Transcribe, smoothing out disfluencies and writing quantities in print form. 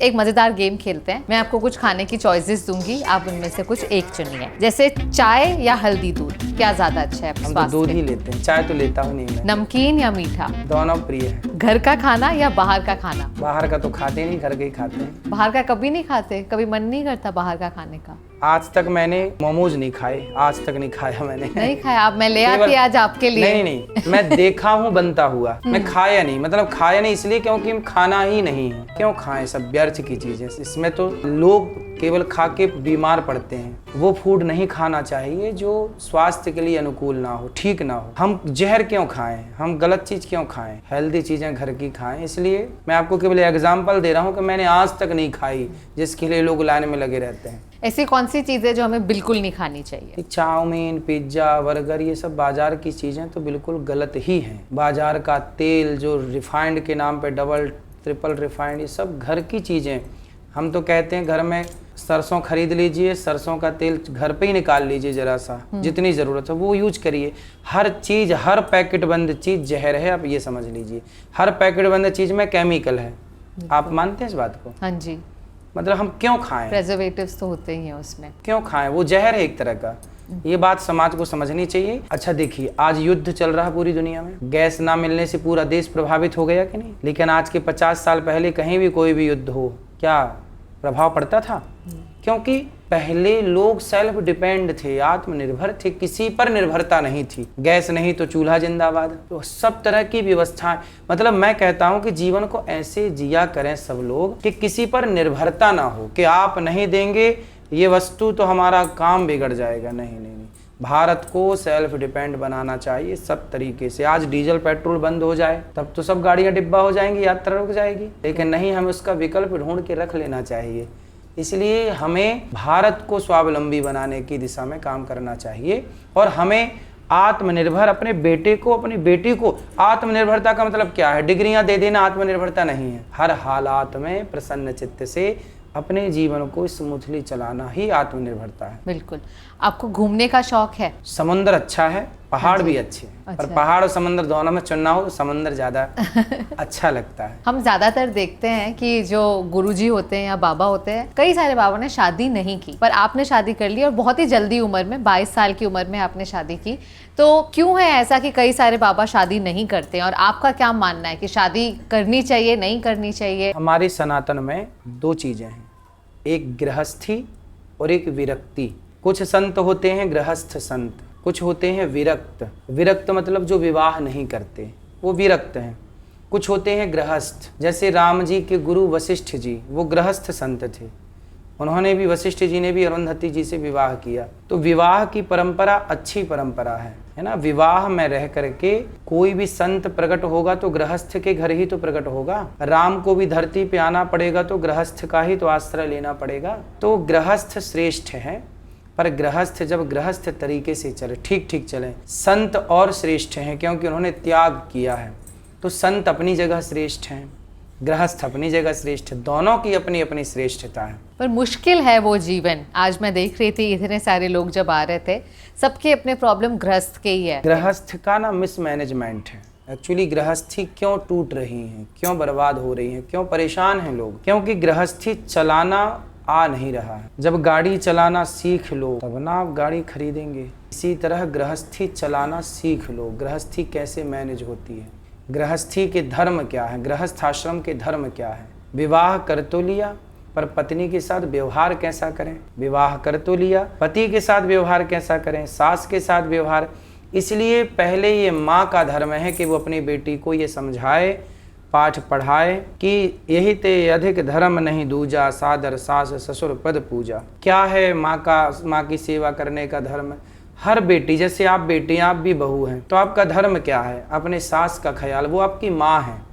एक मजेदार गेम खेलते हैं। मैं आपको कुछ खाने की चॉइसेस दूंगी, आप उनमें से कुछ एक चुनिए। जैसे चाय या हल्दी दूध, क्या ज्यादा अच्छा है हम तो स्वास्थ्य दूध के ही लिए? लेते हैं, चाय तो लेता हूँ नहीं मैं। नमकीन या मीठा? दोनों प्रिय है। घर का खाना या बाहर का खाना? बाहर का तो खाते नहीं, घर के ही खाते हैं। बाहर का कभी नहीं खाते? कभी मन नहीं करता बाहर का खाने का? आज तक मैंने मोमोज नहीं खाए, आज तक नहीं खाया मैंने। नहीं खाया? आप मैं ले आती केवल- आज आपके लिए। नहीं, मैं देखा हूँ बनता हुआ, मैं खाया नहीं। मतलब खाया नहीं इसलिए क्योंकि हम खाना ही नहीं है। क्यों खाएं, सब व्यर्थ की चीजें। इसमें तो लोग केवल खा के बीमार पड़ते हैं। वो फूड नहीं खाना चाहिए जो स्वास्थ्य के लिए अनुकूल ना हो, ठीक ना हो। हम जहर क्यों खाएं, हम गलत चीज क्यों खाएं, हेल्दी चीजें घर की खाएं। इसलिए मैं आपको केवल एग्जाम्पल दे रहा हूँ कि मैंने आज तक नहीं खाई, जिसके लिए लोग लाइन में लगे रहते हैं। ऐसी कौन सी चीजें जो हमें बिल्कुल नहीं खानी चाहिए? चाउमीन, पिज्जा, बर्गर, ये सब बाजार की चीज़ें तो बिल्कुल गलत ही हैं। बाजार का तेल जो रिफाइंड के नाम पे डबल ट्रिपल रिफाइंड, ये सब घर की चीज़ें। हम तो कहते हैं घर में सरसों खरीद लीजिए, सरसों का तेल घर पे ही निकाल लीजिए, जरा सा जितनी ज़रूरत है वो यूज करिए। हर चीज़, हर पैकेट बंद चीज़ जहर है, आप ये समझ लीजिए। हर पैकेट बंद चीज़ में केमिकल है। आप मानते हैं इस बात को? हाँ जी। मतलब हम क्यों खाएं? प्रेजर्वेटिव्स तो होते ही हैं उसमें। क्यों खाएं? वो जहर है एक तरह का। ये बात समाज को समझनी चाहिए। अच्छा देखिए, आज युद्ध चल रहा है पूरी दुनिया में। गैस ना मिलने से पूरा देश प्रभावित हो गया कि नहीं? लेकिन आज के 50 साल पहले कहीं भी कोई भी युद्ध हो, क्या प्रभाव पड़ता था? क्योंकि पहले लोग सेल्फ डिपेंड थे, आत्मनिर्भर थे, किसी पर निर्भरता नहीं थी। गैस नहीं तो चूल्हा जिंदाबाद। तो सब तरह की व्यवस्थाएं, मतलब मैं कहता हूं कि जीवन को ऐसे जिया करें सब लोग कि किसी पर निर्भरता ना हो कि आप नहीं देंगे ये वस्तु तो हमारा काम बिगड़ जाएगा। नहीं नहीं नहीं, भारत को सेल्फ डिपेंड बनाना चाहिए सब तरीके से। आज डीजल पेट्रोल बंद हो जाए तब तो सब गाड़ियां डिब्बा हो जाएंगी, यात्रा रुक जाएगी। लेकिन नहीं, हमें उसका विकल्प ढूंढ के रख लेना चाहिए। इसलिए हमें भारत को स्वावलंबी बनाने की दिशा में काम करना चाहिए और हमें आत्मनिर्भर अपने बेटे को, अपनी बेटी को। आत्मनिर्भरता का मतलब क्या है? डिग्रियां दे देना आत्मनिर्भरता नहीं है। हर हालात में प्रसन्न चित्त से अपने जीवन को स्मूथली चलाना ही आत्मनिर्भरता है। बिल्कुल। आपको घूमने का शौक है? समुद्र अच्छा है, पहाड़ भी अच्छे हैं। अच्छा। पर पहाड़ और समुद्र दोनों में चुनना हो तो समुद्र ज्यादा अच्छा लगता है। हम ज्यादातर देखते हैं कि जो गुरुजी होते हैं या बाबा होते हैं, कई सारे बाबा ने शादी नहीं की, पर आपने शादी कर ली और बहुत ही जल्दी उम्र में, 22 साल की उम्र में आपने शादी की। तो क्यों है ऐसा कि कई सारे बाबा शादी नहीं करते, और आपका क्या मानना है कि शादी करनी चाहिए, नहीं करनी चाहिए? हमारे सनातन में दो चीजें हैं, एक गृहस्थी और एक विरक्ति। कुछ संत होते हैं गृहस्थ संत, कुछ होते हैं विरक्त। विरक्त मतलब जो विवाह नहीं करते, वो विरक्त हैं। कुछ होते हैं गृहस्थ, जैसे राम जी के गुरु वशिष्ठ जी, वो गृहस्थ संत थे। उन्होंने भी, वशिष्ठ जी ने भी अरुंधति जी से विवाह किया। तो विवाह की परंपरा अच्छी परंपरा है ना? विवाह में रह करके कोई भी संत प्रकट होगा तो गृहस्थ के घर ही तो प्रकट होगा। राम को भी धरती पे आना पड़ेगा तो गृहस्थ का ही तो आश्रय लेना पड़ेगा। तो गृहस्थ श्रेष्ठ है, पर गृहस्थ जब गृहस्थ तरीके से चले, ठीक ठीक चले। संत और श्रेष्ठ हैं क्योंकि उन्होंने त्याग किया है। तो संत अपनी जगह श्रेष्ठ हैं, गृहस्थ अपनी जगह श्रेष्ठ है। दोनों की अपनी अपनी श्रेष्ठता है। पर मुश्किल है वो जीवन। आज मैं देख रही थी, इतने सारे लोग जब आ रहे थे, सबके अपने प्रॉब्लम गृहस्थ के ही है। गृहस्थ का ना मिसमैनेजमेंट है। एक्चुअली गृहस्थी क्यों टूट रही है, क्यों बर्बाद हो रही है, क्यों परेशान हैं लोग? क्योंकि गृहस्थी चलाना आ नहीं रहा है। जब गाड़ी चलाना सीख लो तब ना आप गाड़ी खरीदेंगे। इसी तरह गृहस्थी चलाना सीख लो, गृहस्थी कैसे मैनेज होती है, गृहस्थी के धर्म क्या है, गृहस्थ आश्रम के धर्म क्या है। विवाह कर तो लिया, पर पत्नी के साथ व्यवहार कैसा करें? विवाह कर तो लिया, पति के साथ व्यवहार कैसा करें, सास के साथ व्यवहार। इसलिए पहले ये माँ का धर्म है कि वो अपनी बेटी को ये समझाए, पाठ पढ़ाए कि यही ते अधिक धर्म नहीं दूजा, सादर सास ससुर पद पूजा। क्या है माँ की सेवा करने का धर्म? हर बेटी, जैसे आप बेटी, आप भी बहू हैं, तो आपका धर्म क्या है? अपने सास का ख्याल, वो आपकी माँ है।